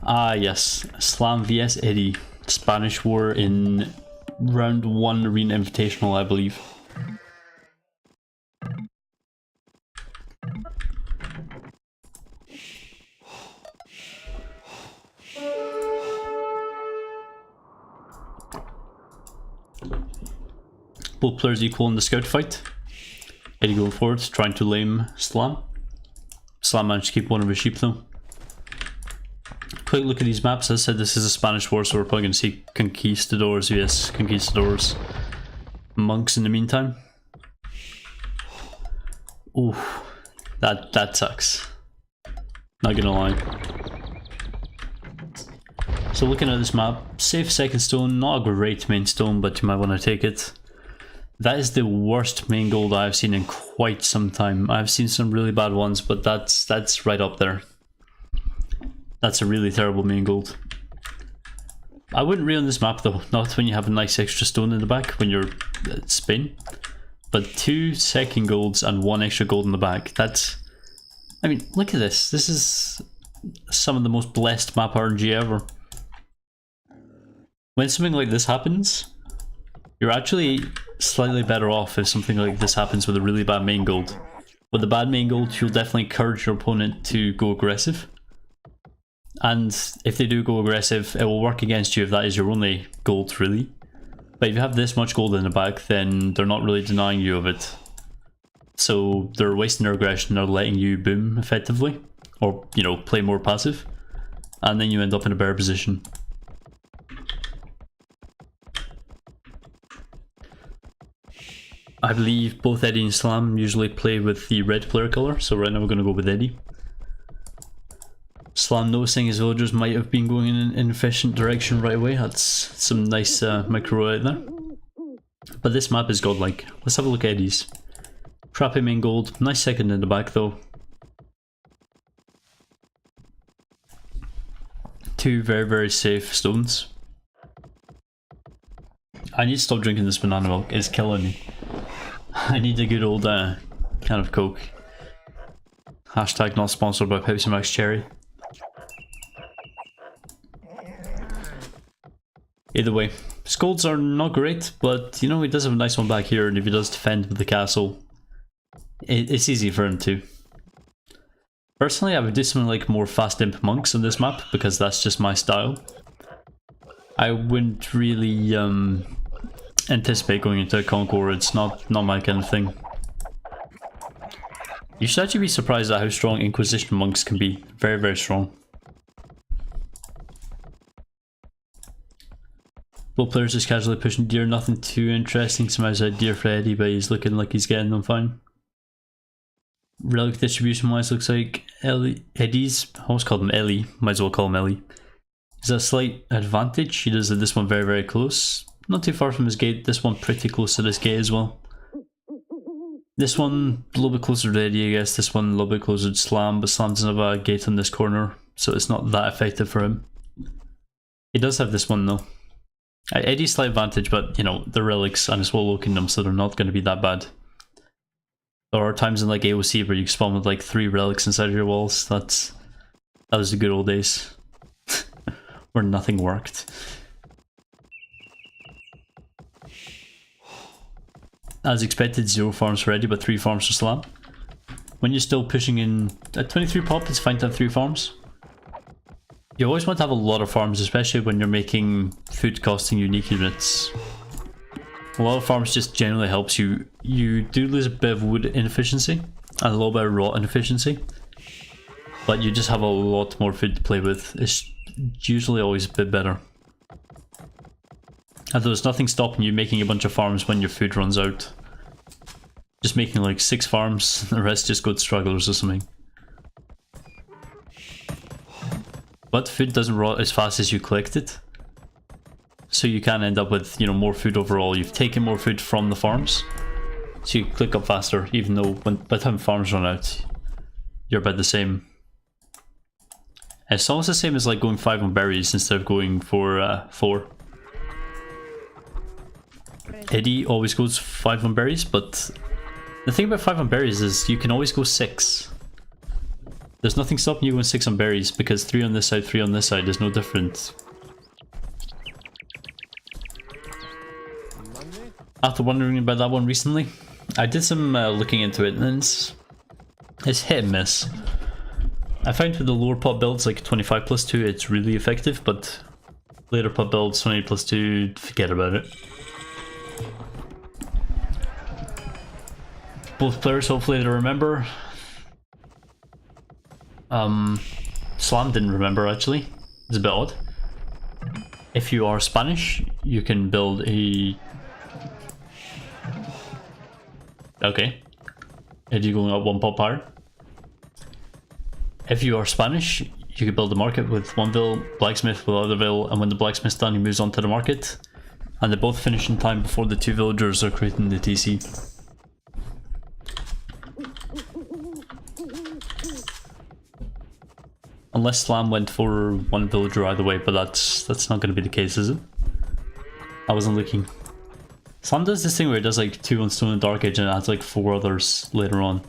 Ah yes, Slam vs Edie. Spanish War in round 1 Arena Invitational, I believe. Both players equal in the scout fight. Edie going forward, trying to lame Slam. Slam managed to keep one of his sheep though. Quick look at these maps. As I said, this is a Spanish War, so we're probably going to see Conquistadors vs Conquistadors. Monks in the meantime. Ooh, that sucks. Not gonna lie. So looking at this map, safe second stone, not a great main stone, but you might want to take it. That is the worst main gold I've seen in quite some time. I've seen some really bad ones, but that's right up there. That's a really terrible main gold. I wouldn't rail on this map though, not when you have a nice extra stone in the back when you're Spain. But 2 second golds and 1 extra gold in the back, that's... I mean, look at this. This is some of the most blessed map RNG ever. When something like this happens, you're actually slightly better off if something like this happens with a really bad main gold. With the bad main gold, you'll definitely encourage your opponent to go aggressive. And if they do go aggressive, it will work against you if that is your only gold, really. But if you have this much gold in the back, then they're not really denying you of it. So they're wasting their aggression, they're letting you boom effectively. Or, you know, play more passive. And then you end up in a better position. I believe both Edie and Slam usually play with the red player color, so right now we're going to go with Edie. Slam noticing his villagers might have been going in an inefficient direction right away. That's some nice micro out there. But this map is godlike. Let's have a look at Eddie's. Crappy main gold, nice second in the back though. 2 very safe stones. I need to stop drinking this banana milk, it's killing me. I need a good old can of Coke. Hashtag not sponsored by Pepsi Max Cherry. Either way, his golds are not great, but you know, he does have a nice one back here, and if he does defend with the castle, it's easy for him to. Personally, I would do something like more fast imp monks on this map, because that's just my style. I wouldn't really anticipate going into a Conqueror, it's not my kind of thing. You should actually be surprised at how strong Inquisition monks can be. Very strong. Both players just casually pushing deer, nothing too interesting. Some outside deer for Edie, but he's looking like he's getting them fine. Relic distribution wise looks like Eddie's, I almost called him Ellie, might as well call him Ellie. He's a slight advantage. He does this one very close. Not too far from his gate, this one pretty close to this gate as well. This one a little bit closer to Edie, I guess. This one a little bit closer to Slam, but Slam doesn't have a gate on this corner, so it's not that effective for him. He does have this one though. Eddie's slight advantage, but you know, the relics and it's Swallow Kingdom, so they're not going to be that bad. There are times in like AOC where you spawn with like 3 relics inside of your walls. That was the good old days. Where nothing worked. As expected, 0 farms for Edie, but 3 farms for Slam. When you're still pushing in at 23 pop, it's fine to have 3 farms. You always want to have a lot of farms, especially when you're making food costing unique units. A lot of farms just generally helps you. You do lose a bit of wood inefficiency and a little bit of raw inefficiency, but you just have a lot more food to play with. It's usually always a bit better. And there's nothing stopping you making a bunch of farms when your food runs out. Just making like 6 farms, the rest just go to strugglers or something. But food doesn't rot as fast as you collect it. So you can end up with, you know, more food overall. You've taken more food from the farms. So you click up faster, even though by the time farms run out, you're about the same. It's almost the same as like going 5 on berries instead of going for 4. Edie always goes 5 on berries, but the thing about 5 on berries is you can always go 6. There's nothing stopping you going 6 on berries, because 3 on this side, 3 on this side is no different. After wondering about that one recently, I did some looking into it, and it's hit and miss. I find with the lower pot builds like 25+2 it's really effective, but later pot builds 20+2, forget about it. Both players, hopefully they remember. Slam didn't remember actually, it's a bit odd. If you are Spanish, you can build a... Okay. Edie going up 1 pot higher. If you are Spanish, you can build a market with 1 vill, blacksmith with other vill, and when the blacksmith's done he moves on to the market. And they both finish in time before the 2 villagers are creating the TC. Unless Slam went for 1 villager either way, but that's not going to be the case, is it? I wasn't looking. Slam does this thing where it does like 2 on Stone and Dark Age and it adds like 4 others later on.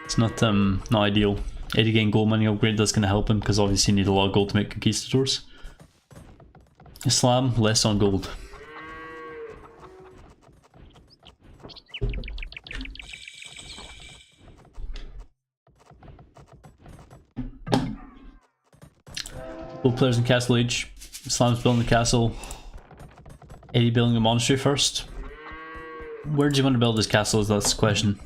It's not ideal. Edie getting gold money upgrade, that's going to help him because obviously you need a lot of gold to make conquistadors. Slam, less on gold. Both players in Castle Age. Slam's building the castle. Edie building a monastery first. Where do you want to build this castle? That's the question.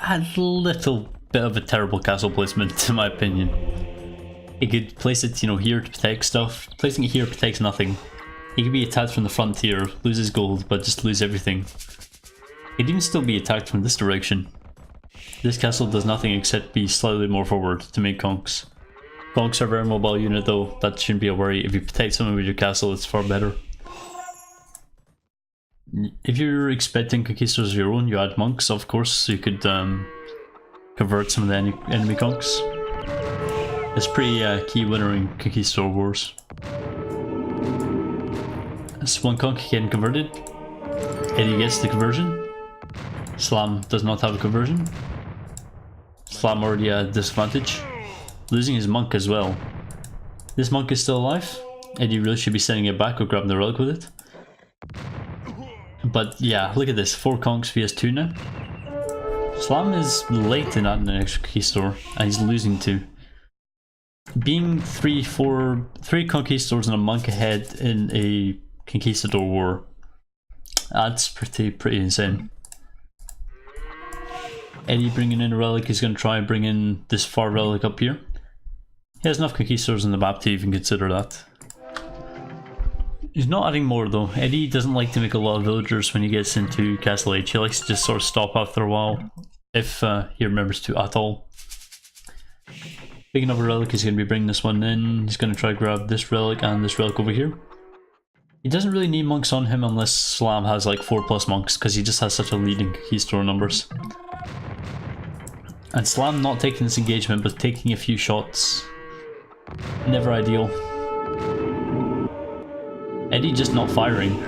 A little bit of a terrible castle placement in my opinion. He could place it, you know, here to protect stuff. Placing it here protects nothing. He could be attacked from the front here, lose his gold, but just lose everything. He'd even still be attacked from this direction. This castle does nothing except be slightly more forward to make conks. Conks are a very mobile unit though, that shouldn't be a worry. If you protect someone with your castle, it's far better. If you're expecting conquistadors of your own, you add monks, of course, so you could convert some of the enemy conks. It's pretty key winner in conquistador wars. That's 1 conk getting converted. Edie gets the conversion. Slam does not have a conversion. Slam already at disadvantage. Losing his monk as well. This monk is still alive. Edie really should be sending it back or grabbing the relic with it. But yeah, look at this. 4 conks vs 2 now. Slam is late in adding an extra conquistador and he's losing 2. Being 3 conquistadors and a monk ahead in a conquistador war. That's pretty insane. Edie bringing in a relic, he's going to try and bring in this far relic up here. He has enough conquistadors in the map to even consider that. He's not adding more though. Edie doesn't like to make a lot of villagers when he gets into Castle Age. He likes to just sort of stop after a while, if he remembers to at all. Picking up a relic, he's going to be bringing this one in. He's going to try to grab this relic and this relic over here. He doesn't really need monks on him unless Slam has like 4+ monks, because he just has such a leading conquistador numbers. And Slam not taking this engagement but taking a few shots. Never ideal. Edie just not firing.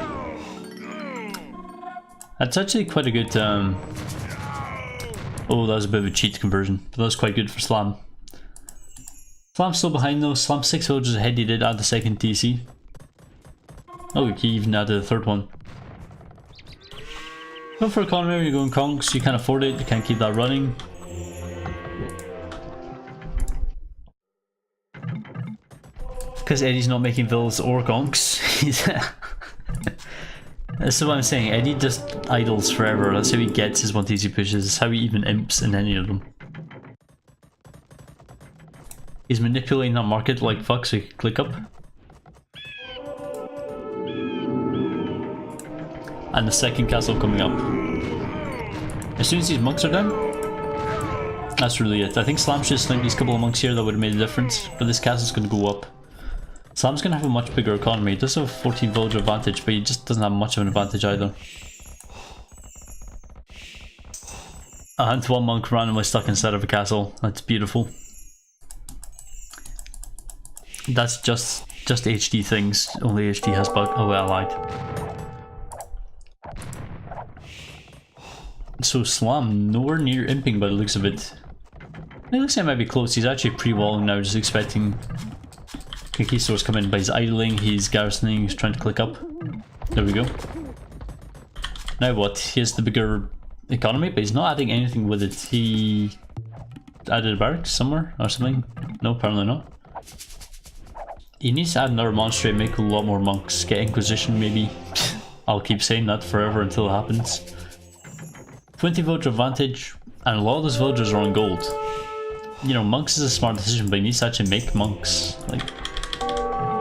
That's actually quite a good oh, that was a bit of a cheat conversion, but that was quite good for Slam. Slam's still behind though. Slam 6 villagers ahead. He did add the second TC. Oh, he even added the 3rd one. Go for economy, you're going conks, you can't afford it, you can't keep that running. Because Edie's not making villas or conks. That's what I'm saying, Edie just idles forever. That's how he gets his 1 TC pushes, that's how he even imps in any of them. He's manipulating that market like fuck so he can click up. And the second castle coming up. As soon as these monks are done, that's really it. I think Slam should have slinked these couple of monks here, that would have made a difference, but this castle's going to go up. Slam's going to have a much bigger economy. He does have a 14 villager advantage, but he just doesn't have much of an advantage either. And 1 monk randomly stuck inside of a castle. That's beautiful. That's just HD things. Only HD has bug. Oh well, I lied. So Slam, nowhere near imping by the looks of it. It looks like it might be close. He's actually pre-walling now, just expecting Conquistadors come in, but he's idling, he's garrisoning, he's trying to click up. There we go. Now what? He has the bigger economy, but he's not adding anything with it. He added a barracks somewhere or something? No, apparently not. He needs to add another monastery and make a lot more monks. Get Inquisition maybe. I'll keep saying that forever until it happens. 20 villager advantage, and a lot of those villagers are on gold. You know, monks is a smart decision, but he needs to actually make monks. Like,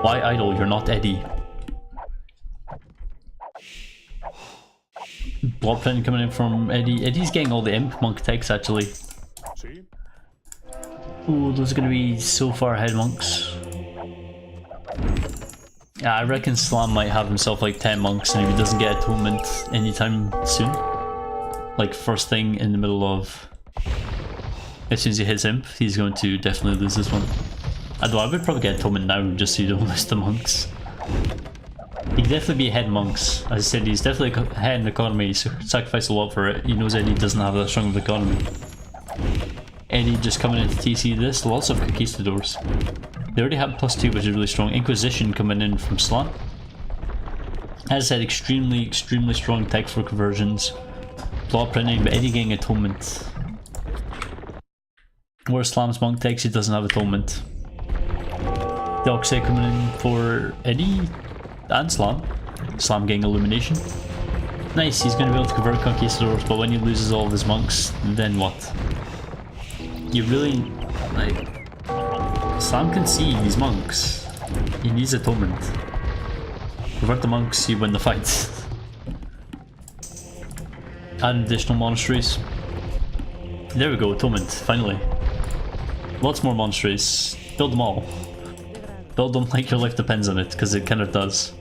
why idle? You're not Edie. Blood Flint coming in from Edie. Eddie's getting all the imp monk techs actually. Ooh, those are going to be so far ahead monks. Yeah, I reckon Slam might have himself like 10 monks, and if he doesn't get atonement anytime soon, like first thing in the middle of, as soon as he hits imp, he's going to definitely lose this one. Although I would probably get atonement now just so you don't lose the monks. He could definitely be ahead monks. As I said, he's definitely ahead in economy. He sacrificed a lot for it. He knows Eddie doesn't have that strong of economy. Eddie just coming into TC this, lots of Conquistadors. They already have +2, which is really strong. Inquisition coming in from Slam. As I said, extremely strong tech for conversions. Blood printing, but Eddie getting atonement. Whereas Slam's monk techs, he doesn't have atonement. The Oxide coming in for Eddie and Slam. Slam getting illumination. Nice, he's going to be able to convert Conquistadors, but when he loses all of his monks, then what? You really, like, Slam can see these monks. He needs atonement. Convert the monks, you win the fight. Add additional monasteries. There we go, atonement, finally. Lots more monasteries. Build them all. Build them like your life depends on it, because it kind of does.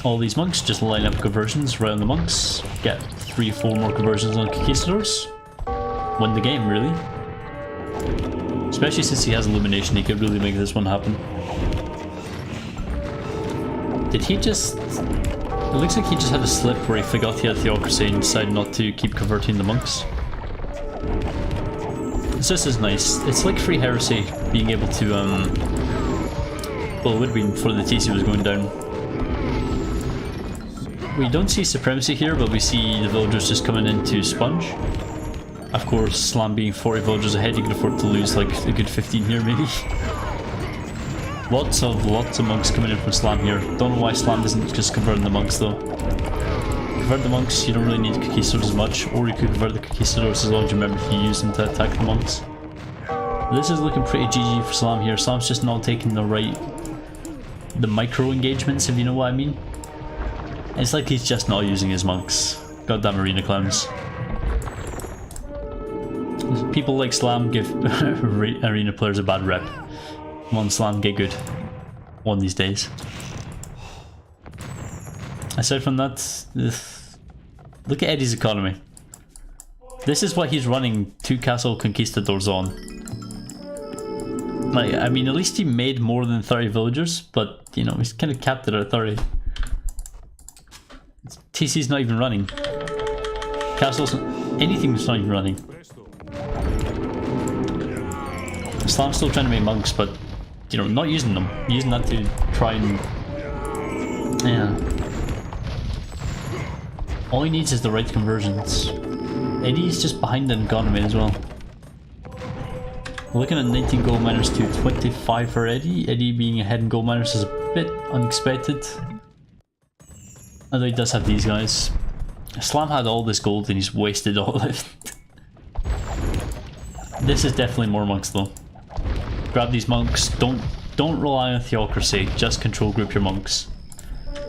All these monks, just line up conversions right on the monks. Get 3-4 more conversions on Conquistadors. Win the game, really. Especially since he has illumination, he could really make this one happen. Did he just... It looks like he just had a slip where he forgot he had Theocracy and decided not to keep converting the monks. This is nice. It's like Free Heresy, being able to, well, it would have been before the TC was going down. We don't see Supremacy here, but we see the villagers just coming in to sponge. Of course, Slam being 40 villagers ahead, you can afford to lose like a good 15 here, maybe. Lots of monks coming in from Slam here. Don't know why Slam isn't just converting the monks though. Convert the monks, you don't really need Conquistadors as much, or you could convert the Conquistadors as long as you remember to use them to attack the monks. This is looking pretty GG for Slam here. Slam's just not taking the micro engagements, if you know what I mean. It's like he's just not using his monks. Goddamn arena clowns. People like Slam give arena players a bad rep. Come on, Slam, get good. One of these days. Aside from that, look at Eddie's economy. This is what he's running 2 castle conquistadors on. Like, I mean, at least he made more than 30 villagers, but, you know, he's kind of capped it at 30. TC's not even running. Castles, anything's not even running. Slam's still trying to make monks, but, you know, not using them. Using that to try and... yeah. All he needs is the right conversions. Eddie's just behind in economy as well. We're looking at 19 gold miners to 25 for Eddie. Eddie being ahead in gold miners is a bit unexpected. Although he does have these guys. Slam had all this gold and he's wasted all of it. This is definitely more monks though. Grab these monks. Don't rely on theocracy. Just control group your monks.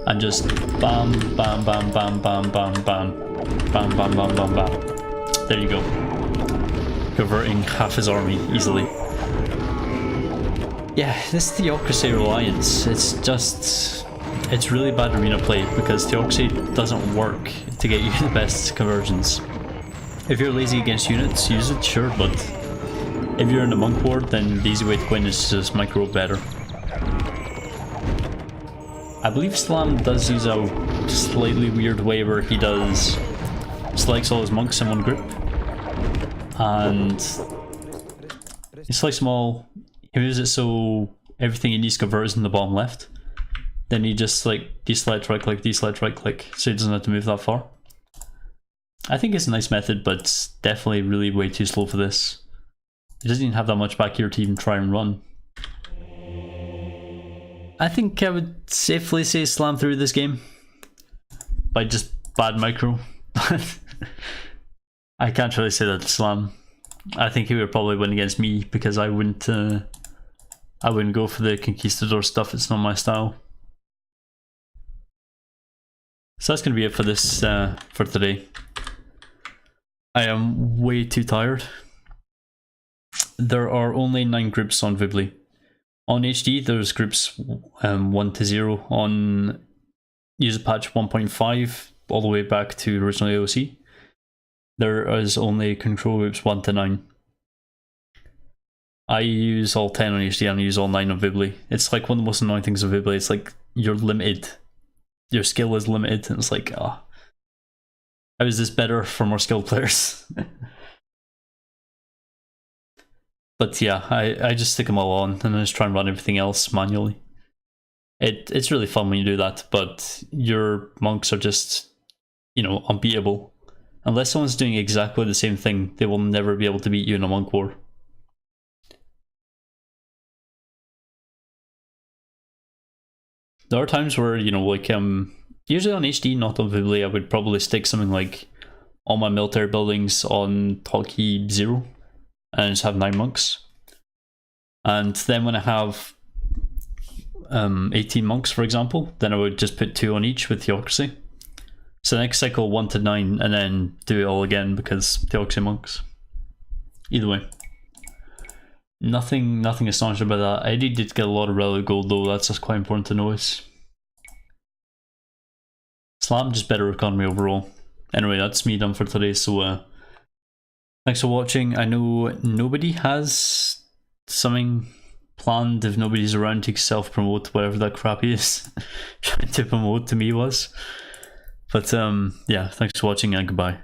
And just bam, bam, bam, bam, bam, bam, bam, bam, bam, bam, bam, bam. There you go. Converting half his army easily. Yeah, this theocracy reliance, it's really bad arena play because theocracy doesn't work to get you the best conversions. If you're lazy against units, use it, sure, but if you're in a monk ward, then the easy way to win is to just micro better. I believe Slam does use a slightly weird way where he does selects all his monks in one group, and he selects them all. He moves it so everything he needs converts in the bottom left. Then he just like deselect right click, deselect right click, so he doesn't have to move that far. I think it's a nice method, but it's definitely really way too slow for this. It doesn't even have that much back here to even try and run. I think I would safely say slam through this game by just bad micro. I can't really say that slam. I think he would probably win against me because I wouldn't go for the conquistador stuff. It's not my style. So that's gonna be it for this for today. I am way too tired. There are only 9 groups on Vibly. On HD, there's groups 1 to 0 on user patch 1.5 all the way back to original AOC. There is only control groups 1 to 9. I use all 10 on HD and I use all 9 on Vibly. It's like one of the most annoying things of Vibly. It's like you're limited. Your skill is limited, and it's like, how is this better for more skilled players? But yeah, I just stick them all on and I just try and run everything else manually. It's really fun when you do that, but your monks are just, you know, unbeatable. Unless someone's doing exactly the same thing, they will never be able to beat you in a monk war. There are times where, you know, like usually on HD, not on Vibly, I would probably stick something like all my military buildings on hotkey 0 and just have 9 monks. And then when I have 18 monks, for example, then I would just put 2 on each with theocracy. So next cycle 1 to 9 and then do it all again because theocracy monks. Either way. Nothing astonishing about that. Edie did get a lot of relic gold though, that's just quite important to notice. Slam, just better economy overall. Anyway, that's me done for today, so thanks for watching. I know nobody has something planned if nobody's around to self-promote whatever that crap is trying to promote to me was. But yeah, thanks for watching and goodbye.